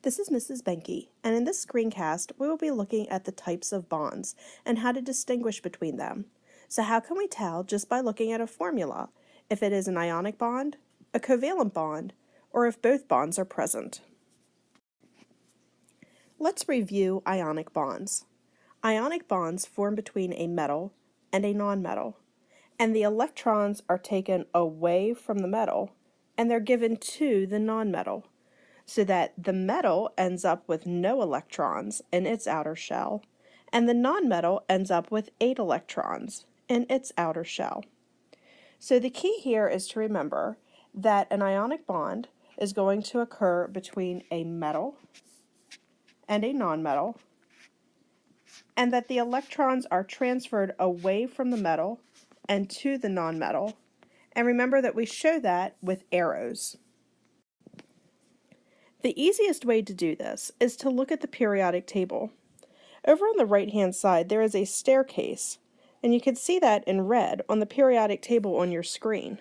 This is Mrs. Benke, and in this screencast, we will be looking at the types of bonds and how to distinguish between them. So how can we tell just by looking at a formula if it is an ionic bond, a covalent bond, or if both bonds are present? Let's review ionic bonds. Ionic bonds form between a metal and a nonmetal, and the electrons are taken away from the metal and they're given to the nonmetal, so that the metal ends up with no electrons in its outer shell, and the nonmetal ends up with 8 electrons in its outer shell. So the key here is to remember that an ionic bond is going to occur between a metal and a nonmetal, and that the electrons are transferred away from the metal and to the nonmetal. And remember that we show that with arrows. The easiest way to do this is to look at the periodic table. Over on the right-hand side, there is a staircase, and you can see that in red on the periodic table on your screen.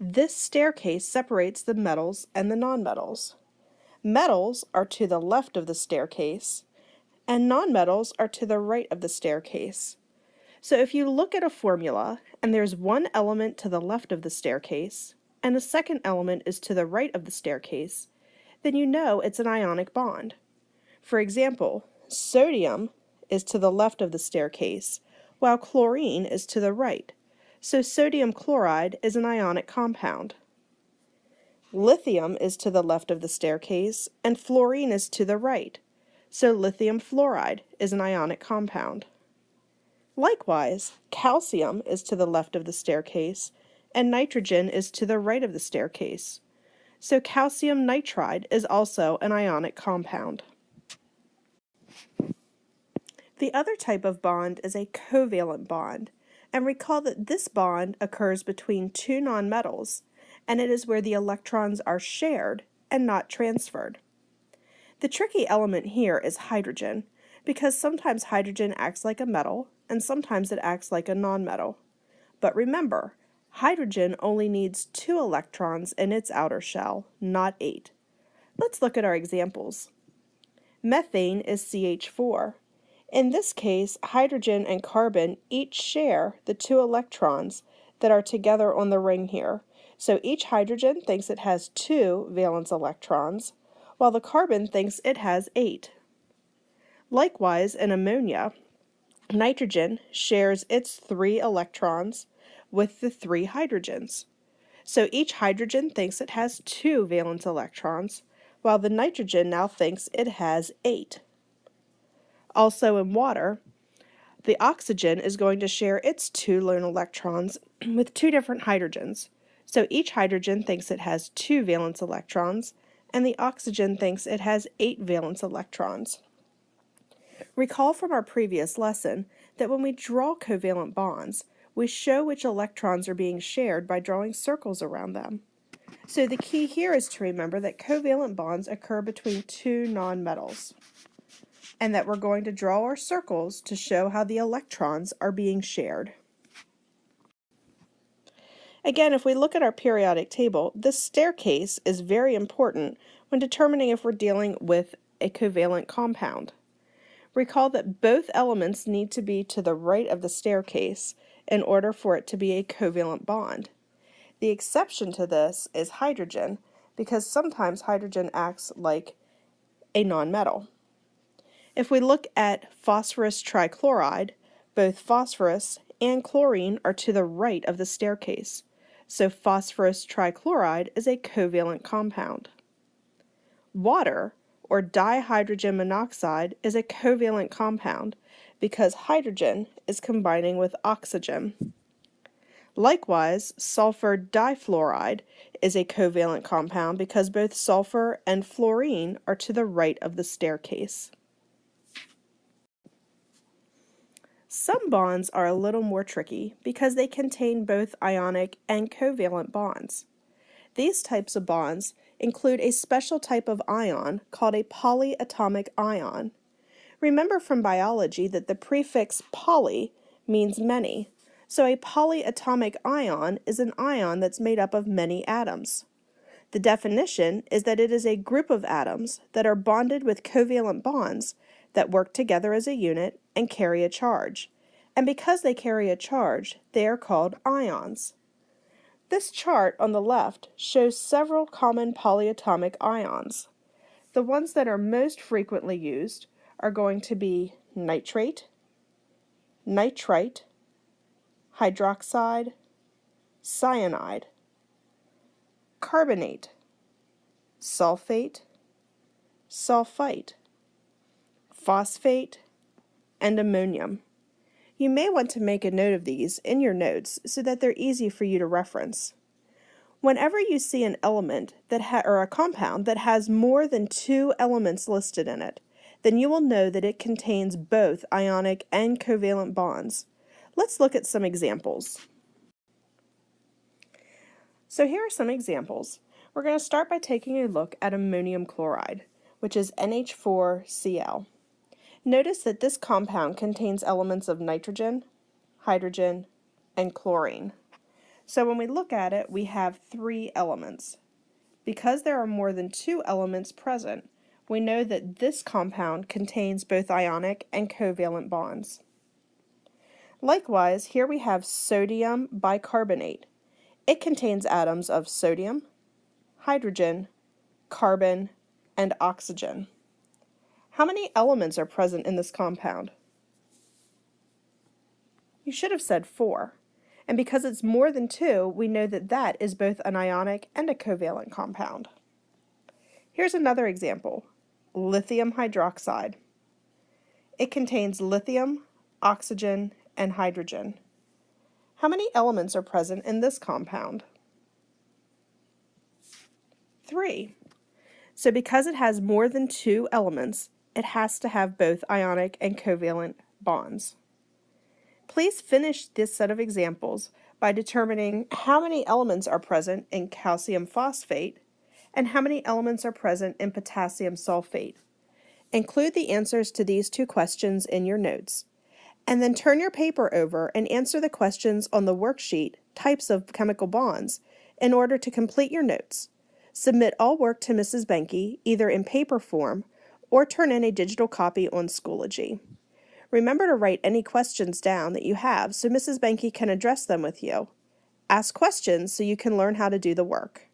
This staircase separates the metals and the nonmetals. Metals are to the left of the staircase, and nonmetals are to the right of the staircase. So if you look at a formula and there's one element to the left of the staircase and a second element is to the right of the staircase, then you know it's an ionic bond. For example, sodium is to the left of the staircase while chlorine is to the right. So sodium chloride is an ionic compound. Lithium is to the left of the staircase and fluorine is to the right. So lithium fluoride is an ionic compound. Likewise, calcium is to the left of the staircase and nitrogen is to the right of the staircase. So calcium nitride is also an ionic compound. The other type of bond is a covalent bond, and recall that this bond occurs between two nonmetals, and it is where the electrons are shared and not transferred. The tricky element here is hydrogen, because sometimes hydrogen acts like a metal and sometimes it acts like a nonmetal. But remember, hydrogen only needs 2 electrons in its outer shell, not 8. Let's look at our examples. Methane is CH4. In this case, hydrogen and carbon each share the 2 electrons that are together on the ring here. So each hydrogen thinks it has 2 valence electrons, while the carbon thinks it has 8. Likewise, in ammonia, nitrogen shares its 3 electrons with the 3 hydrogens. So each hydrogen thinks it has 2 valence electrons, while the nitrogen now thinks it has 8. Also in water, the oxygen is going to share its 2 lone electrons with 2 different hydrogens. So each hydrogen thinks it has 2 valence electrons, and the oxygen thinks it has 8 valence electrons. Recall from our previous lesson that when we draw covalent bonds, we show which electrons are being shared by drawing circles around them. So the key here is to remember that covalent bonds occur between 2 nonmetals, and that we're going to draw our circles to show how the electrons are being shared. Again, if we look at our periodic table, this staircase is very important when determining if we're dealing with a covalent compound. Recall that both elements need to be to the right of the staircase in order for it to be a covalent bond. The exception to this is hydrogen, because sometimes hydrogen acts like a nonmetal. If we look at phosphorus trichloride, both phosphorus and chlorine are to the right of the staircase, so phosphorus trichloride is a covalent compound. Water, or dihydrogen monoxide, is a covalent compound because hydrogen is combining with oxygen. Likewise, sulfur difluoride is a covalent compound because both sulfur and fluorine are to the right of the staircase. Some bonds are a little more tricky because they contain both ionic and covalent bonds. These types of bonds include a special type of ion called a polyatomic ion. Remember from biology that the prefix poly means many, so a polyatomic ion is an ion that's made up of many atoms. The definition is that it is a group of atoms that are bonded with covalent bonds that work together as a unit and carry a charge. And because they carry a charge, they are called ions. This chart on the left shows several common polyatomic ions. The ones that are most frequently used are going to be nitrate, nitrite, hydroxide, cyanide, carbonate, sulfate, sulfite, phosphate, and ammonium. You may want to make a note of these in your notes so that they're easy for you to reference. Whenever you see an element or a compound that has more than 2 elements listed in it, then you will know that it contains both ionic and covalent bonds. Let's look at some examples. So here are some examples. We're going to start by taking a look at ammonium chloride, which is NH4Cl. Notice that this compound contains elements of nitrogen, hydrogen, and chlorine. So when we look at it, we have 3 elements. Because there are more than 2 elements present, we know that this compound contains both ionic and covalent bonds. Likewise, here we have sodium bicarbonate. It contains atoms of sodium, hydrogen, carbon, and oxygen. How many elements are present in this compound? You should have said 4. And because it's more than 2, we know that that is both an ionic and a covalent compound. Here's another example, lithium hydroxide. It contains lithium, oxygen, and hydrogen. How many elements are present in this compound? 3. So because it has more than 2 elements, it has to have both ionic and covalent bonds. Please finish this set of examples by determining how many elements are present in calcium phosphate and how many elements are present in potassium sulfate. Include the answers to these 2 questions in your notes, and then turn your paper over and answer the questions on the worksheet, Types of Chemical Bonds, in order to complete your notes. Submit all work to Mrs. Benke, either in paper form or turn in a digital copy on Schoology. Remember to write any questions down that you have so Mrs. Benke can address them with you. Ask questions so you can learn how to do the work.